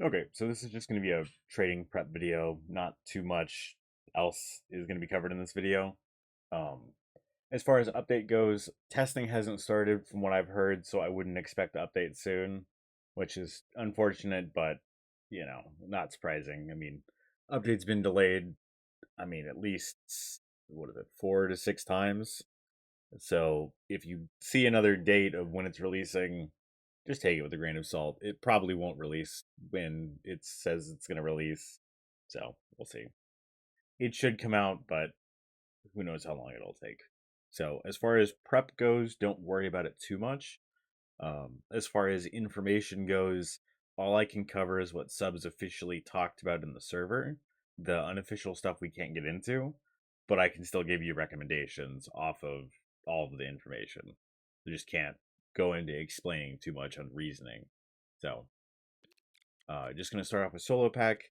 Okay, so this is just going to be a trading prep video. Not too much else is going to be covered in this video. Um, as far as update goes, testing hasn't started from what I've heard, so I wouldn't expect the update soon, which is unfortunate, but not surprising. I mean, update's been delayed. I mean, at least what is it, 4 to 6 times. So if you see another date of when it's releasing, just take it with a grain of salt. It probably won't release when it says it's going to release. So we'll see. It should come out, but who knows how long it'll take. So as far as prep goes, don't worry about it too much. As far as information goes, all I can cover is what subs officially talked about in the server. The unofficial stuff we can't get into, but I can still give you recommendations off of all of the information. I just can't go into explaining too much on reasoning. So, just going to start off with solo pack.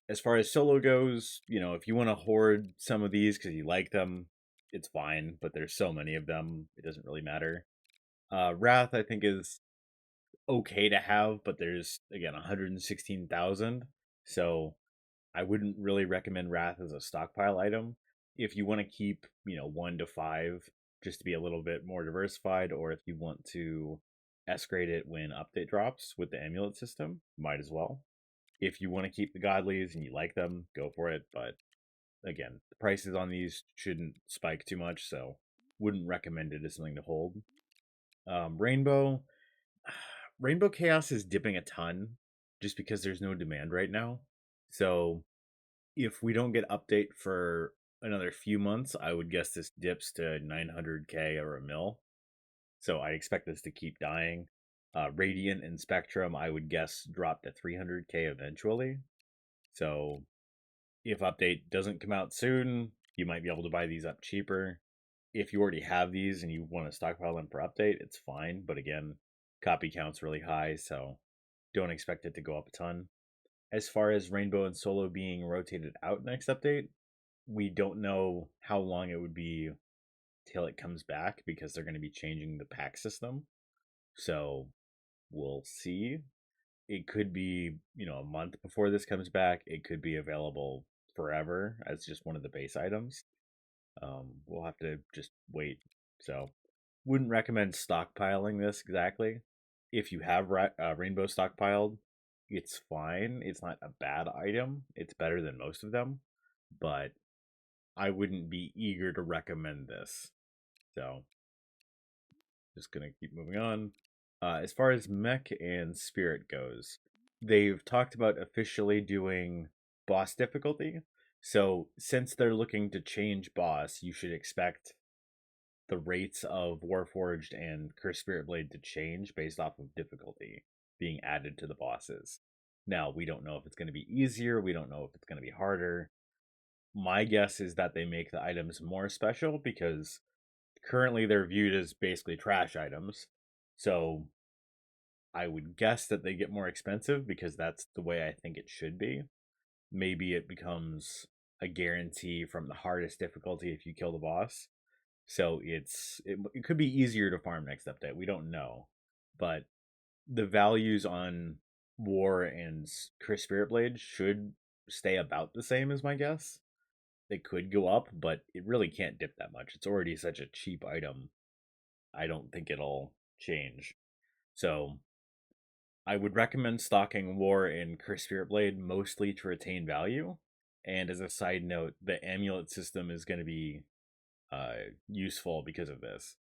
As far as solo goes, if you want to hoard some of these because you like them, it's fine, but there's so many of them, it doesn't really matter. Wrath, I think, is okay to have, but there's again 116,000. So I wouldn't really recommend Wrath as a stockpile item. If you want to keep, 1 to 5 just to be a little bit more diversified, or if you want to escalate it when update drops with the amulet system, might as well. If you want to keep the godlies and you like them, go for it. But again, the prices on these shouldn't spike too much, so wouldn't recommend it as something to hold. Rainbow, Rainbow Chaos is dipping a ton just because there's no demand right now. So if we don't get update for another few months, I would guess this dips to 900k or a mil. So I expect this to keep dying. Radiant and Spectrum, I would guess, drop to 300k eventually. So if update doesn't come out soon, you might be able to buy these up cheaper. If you already have these and you want to stockpile them for update, it's fine. But again, copy count's really high, so don't expect it to go up a ton. As far as Rainbow and Solo being rotated out next update, we don't know how long it would be till it comes back because they're going to be changing the pack system. So we'll see. It could be, a month before this comes back. It could be available forever as just one of the base items. We'll have to just wait. So wouldn't recommend stockpiling this exactly. If you have Rainbow stockpiled, it's fine. It's not a bad item. It's better than most of them, but I wouldn't be eager to recommend this. So just gonna keep moving on. As far as mech and spirit goes, they've talked about officially doing boss difficulty. So since they're looking to change boss, you should expect the rates of Warforged and Cursed Spirit Blade to change based off of difficulty being added to the bosses. Now, we don't know if it's going to be easier, we don't know if it's going to be harder. My guess is that they make the items more special because currently they're viewed as basically trash items. So I would guess that they get more expensive because that's the way I think it should be. Maybe it becomes a guarantee from the hardest difficulty if you kill the boss. So it could be easier to farm next update. We don't know, but the values on War and Chris Spirit Blade should stay about the same, as my guess. They could go up, but it really can't dip that much. It's already such a cheap item. I don't think it'll change. So I would recommend stocking War and Chris Spirit Blade mostly to retain value. And as a side note, the amulet system is going to be useful because of this.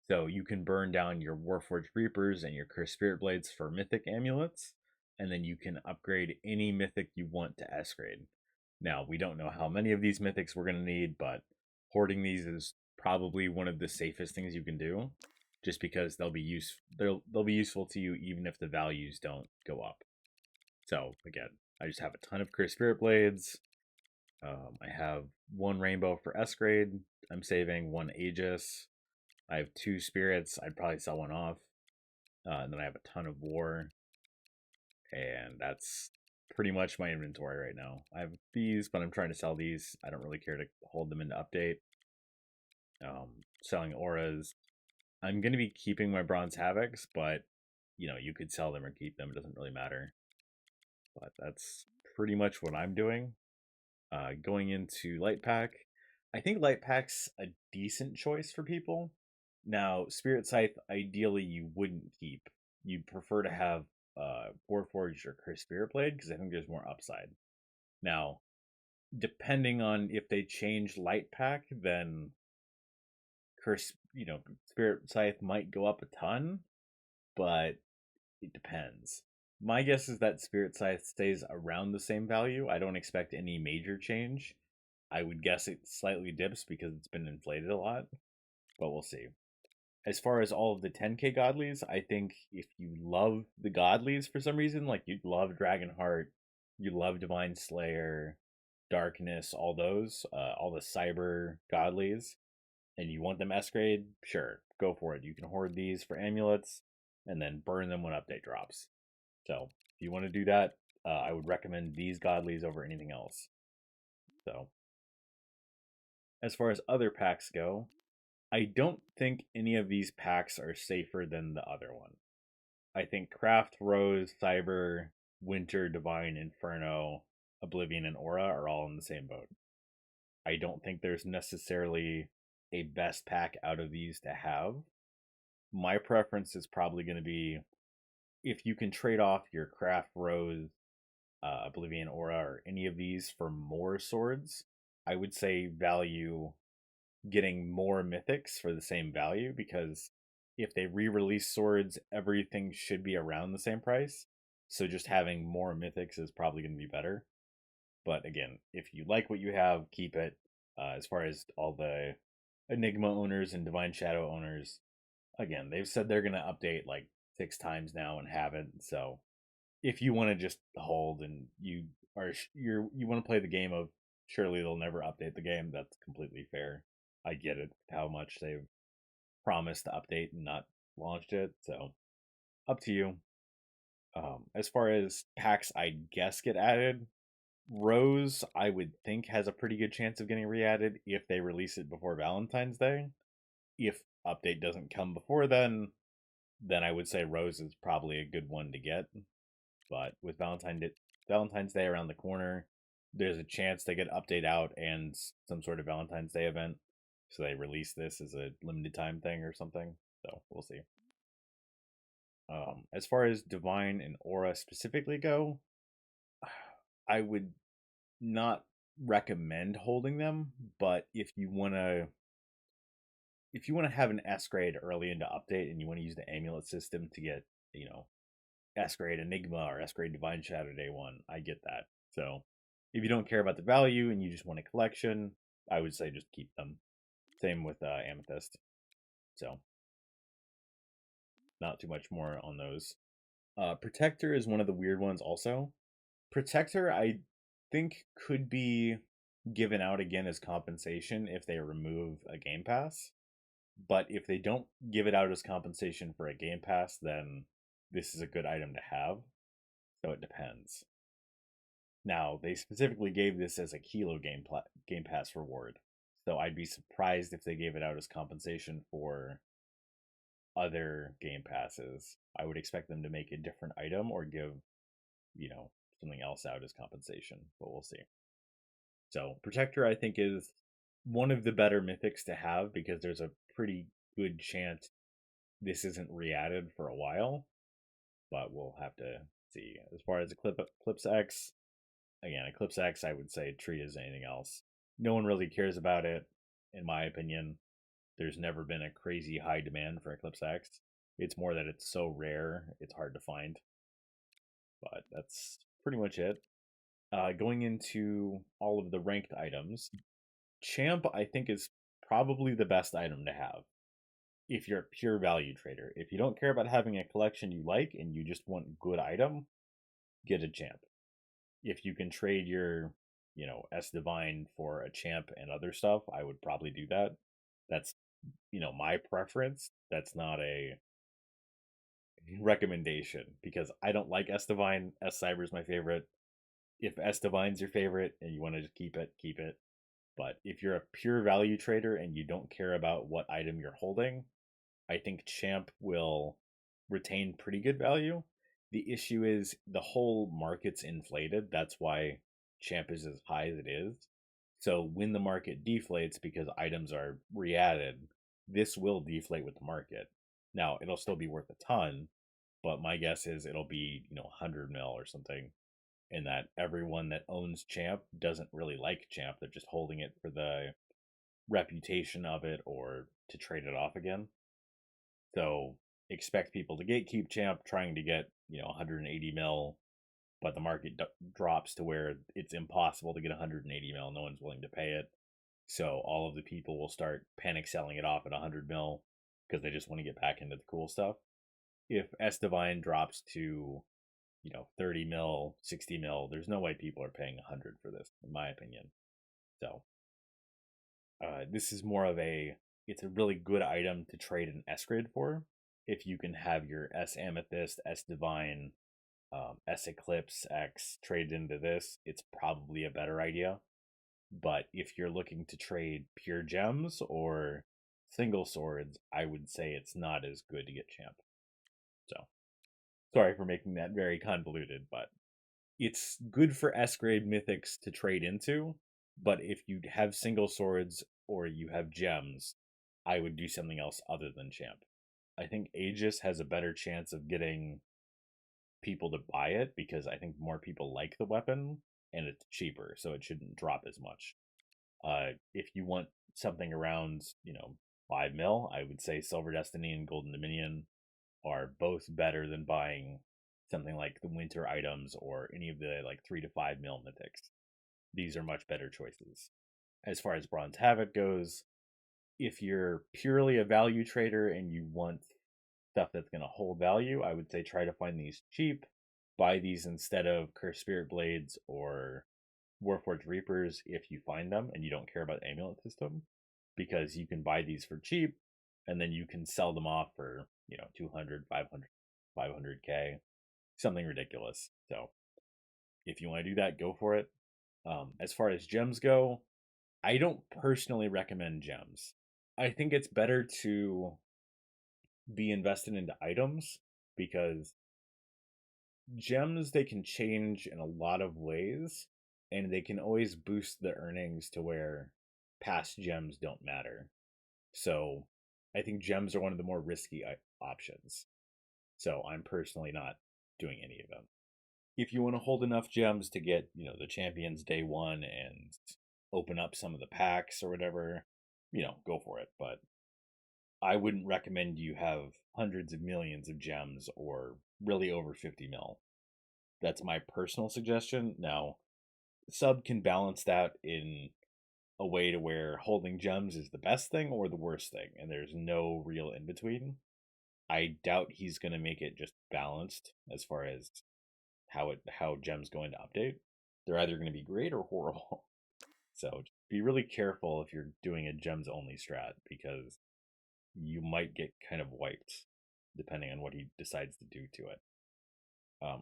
So you can burn down your Warforged Reapers and your Cursed Spirit Blades for mythic amulets, and then you can upgrade any mythic you want to S grade. Now, we don't know how many of these mythics we're going to need, but hoarding these is probably one of the safest things you can do, just because they'll be useful to you even if the values don't go up. So again, I just have a ton of Cursed Spirit Blades. I have one rainbow for S grade. I'm saving one Aegis. I have two spirits. I'd probably sell one off. And then I have a ton of war. And that's pretty much my inventory right now. I have these, but I'm trying to sell these. I don't really care to hold them into update. Selling auras. I'm going to be keeping my bronze havocs, but you could sell them or keep them. It doesn't really matter. but that's pretty much what I'm doing. Going into Light Pack, I think Light Pack's a decent choice for people. Now, Spirit Scythe, ideally, you wouldn't keep. You'd prefer to have Warforged or Cursed Spirit Blade because I think there's more upside. Now, depending on if they change Light Pack, then Spirit Scythe might go up a ton, but it depends. My guess is that Spirit Scythe stays around the same value. I don't expect any major change. I would guess it slightly dips because it's been inflated a lot, but we'll see. As far as all of the 10k godlies, I think if you love the godlies for some reason, like you love Dragonheart, you love Divine Slayer, Darkness, all those, all the cyber godlies, and you want them S grade, sure, go for it. You can hoard these for amulets and then burn them when update drops. So if you want to do that, I would recommend these godlies over anything else. So as far as other packs go, I don't think any of these packs are safer than the other one. I think Craft, Rose, Cyber, Winter, Divine, Inferno, Oblivion, and Aura are all in the same boat. I don't think there's necessarily a best pack out of these to have. My preference is probably going to be if you can trade off your Craft, Rose, Oblivion, Aura, or any of these for more swords, I would say value getting more mythics for the same value, because if they re-release swords, everything should be around the same price. So just having more mythics is probably going to be better. But again, if you like what you have, keep it. As far as all the Enigma owners and Divine Shadow owners, again, they've said they're going to update like 6 times now and haven't. So if you want to just hold and you want to play the game of surely they'll never update the game, that's completely fair. I get it how much they've promised to update and not launched it, so up to you. As far as packs I guess get added, Rose I would think has a pretty good chance of getting re-added if they release it before Valentine's Day. If update doesn't come before then I would say Rose is probably a good one to get. But with Valentine's Day around the corner, there's a chance they get update out and some sort of Valentine's Day event. So they release this as a limited time thing or something. So we'll see. As far as Divine and Aura specifically go, I would not recommend holding them, but if you want to have an S grade early into update and you want to use the amulet system to get, S grade Enigma or S grade Divine Shadow day one, I get that. So if you don't care about the value and you just want a collection, I would say just keep them. Same with Amethyst. So not too much more on those. Protector is one of the weird ones also. Protector, I think, could be given out again as compensation if they remove a Game Pass. But if they don't give it out as compensation for a Game Pass, then this is a good item to have. So it depends. Now, they specifically gave this as a Kilo Game Pass reward. So I'd be surprised if they gave it out as compensation for other Game Passes. I would expect them to make a different item or give, something else out as compensation, but we'll see. So Protector, I think, is one of the better mythics to have because there's a pretty good chance this isn't re-added for a while, but we'll have to see. As far as Eclipse X, again, Eclipse X, I would say treat as anything else. No one really cares about it, in my opinion. There's never been a crazy high demand for Eclipse X. It's more that it's so rare, it's hard to find. But that's pretty much it. Going into all of the ranked items, Champ, I think, is probably the best item to have if you're a pure value trader. If you don't care about having a collection you like and you just want good item, get a Champ. If you can trade your, S Divine for a Champ and other stuff, I would probably do that. That's, my preference. That's not a recommendation because I don't like S Divine. S Cyber is my favorite. If S Divine's your favorite and you want to just keep it, keep it. But if you're a pure value trader and you don't care about what item you're holding, I think Champ will retain pretty good value. The issue is the whole market's inflated. That's why champ is as high as it is. So when the market deflates because items are re-added, this will deflate with the market. Now it'll still be worth a ton, but my guess is it'll be 100 mil or something, and that everyone that owns champ doesn't really like champ. They're just holding it for the reputation of it or to trade it off again. So expect people to gatekeep champ, trying to get 180 mil, but the market drops to where it's impossible to get 180 mil. No one's willing to pay it. So all of the people will start panic selling it off at 100 mil because they just want to get back into the cool stuff. If S Divine drops to 30 mil, 60 mil, there's no way people are paying 100 for this, in my opinion. So this is more of it's a really good item to trade an S grade for. If you can have your S Amethyst, S Divine, S Eclipse X traded into this, it's probably a better idea. But if you're looking to trade pure gems or single swords, I would say it's not as good to get champ. So sorry for making that very convoluted, but it's good for S grade mythics to trade into. But if you have single swords or you have gems, I would do something else other than champ. I think Aegis has a better chance of getting people to buy it because I think more people like the weapon and it's cheaper, so it shouldn't drop as much. If you want something around 5 mil, I would say Silver Destiny and Golden Dominion are both better than buying something like the winter items or any of the like 3 to 5 mil mythics. These are much better choices. As far as Bronze Havoc goes, if you're purely a value trader and you want stuff that's going to hold value, I would say try to find these cheap. Buy these instead of Cursed Spirit Blades or Warforged Reapers if you find them and you don't care about the amulet system, because you can buy these for cheap and then you can sell them off for 200, 500, 500k, something ridiculous. So if you want to do that, go for it. As far as gems go, I don't personally recommend gems. I think it's better to be invested into items because gems, they can change in a lot of ways and they can always boost the earnings to where past gems don't matter. So I think gems are one of the more risky options. So I'm personally not doing any of them. If you want to hold enough gems to get, the champions day one and open up some of the packs or whatever, go for it. But I wouldn't recommend you have hundreds of millions of gems or really over 50 mil. That's my personal suggestion. Now, Sub can balance that in a way to where holding gems is the best thing or the worst thing, and there's no real in between. I doubt he's going to make it just balanced as far as how gems go into update. They're either going to be great or horrible. So be really careful if you're doing a gems only strat because you might get kind of wiped depending on what he decides to do to it.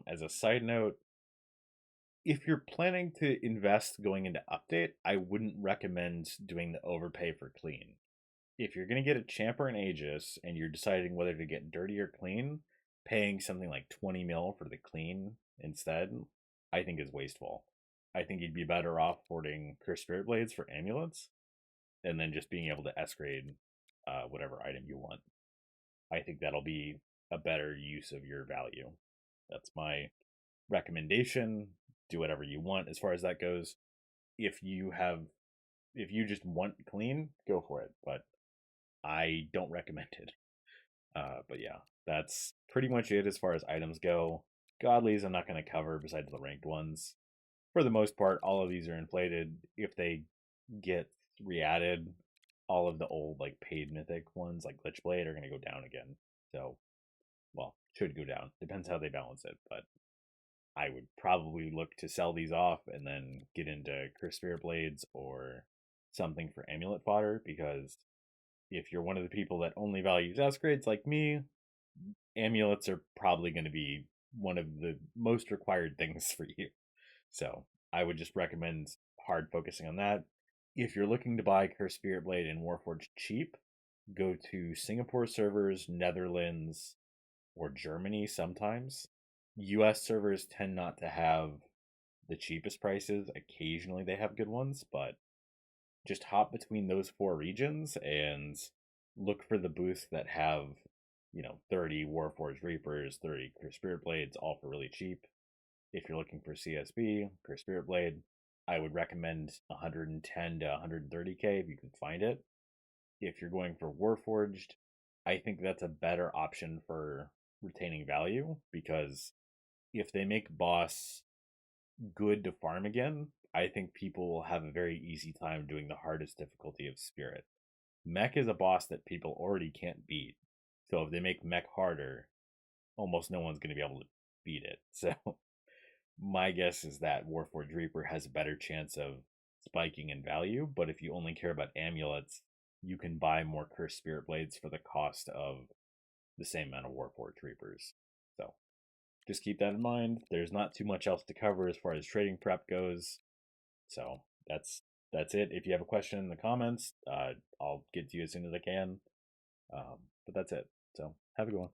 As a side note, if you're planning to invest going into update, I wouldn't recommend doing the overpay for clean. If you're going to get a champ or an Aegis and you're deciding whether to get dirty or clean, paying something like 20 mil for the clean instead, I think is wasteful. I think you'd be better off hoarding Cursed Spirit Blades for amulets and then just being able to S grade whatever item you want. I think that'll be a better use of your value. That's my recommendation. Do whatever you want as far as that goes. If you just want clean, go for it. But I don't recommend it. But yeah, that's pretty much it as far as items go. Godlies I'm not going to cover besides the ranked ones. For the most part, all of these are inflated. If they get re-added, all of the old like paid mythic ones like Glitchblade are going to go down again. So, well, should go down. Depends how they balance it, but I would probably look to sell these off and then get into Cursed Spirit Blades or something for amulet fodder, because if you're one of the people that only values S grades like me, amulets are probably going to be one of the most required things for you. So I would just recommend hard focusing on that. If you're looking to buy Cursed Spirit Blade and Warforged cheap, go to Singapore servers, Netherlands, or Germany sometimes. US servers tend not to have the cheapest prices. Occasionally they have good ones, but just hop between those four regions and look for the booths that have, 30 Warforged Reapers, 30 Cursed Spirit Blades, all for really cheap. If you're looking for CSB, Cursed Spirit Blade, I would recommend 110 to 130k if you can find it. If you're going for Warforged, I think that's a better option for retaining value because if they make boss good to farm again, I think people will have a very easy time doing the hardest difficulty of Spirit. Mech is a boss that people already can't beat. So if they make Mech harder, almost no one's going to be able to beat it. So my guess is that Warforged Reaper has a better chance of spiking in value, but if you only care about amulets, you can buy more Cursed Spirit Blades for the cost of the same amount of Warforged Reapers. So just keep that in mind. There's not too much else to cover as far as trading prep goes. So that's it. If you have a question in the comments, I'll get to you as soon as I can. But that's it. So have a good one.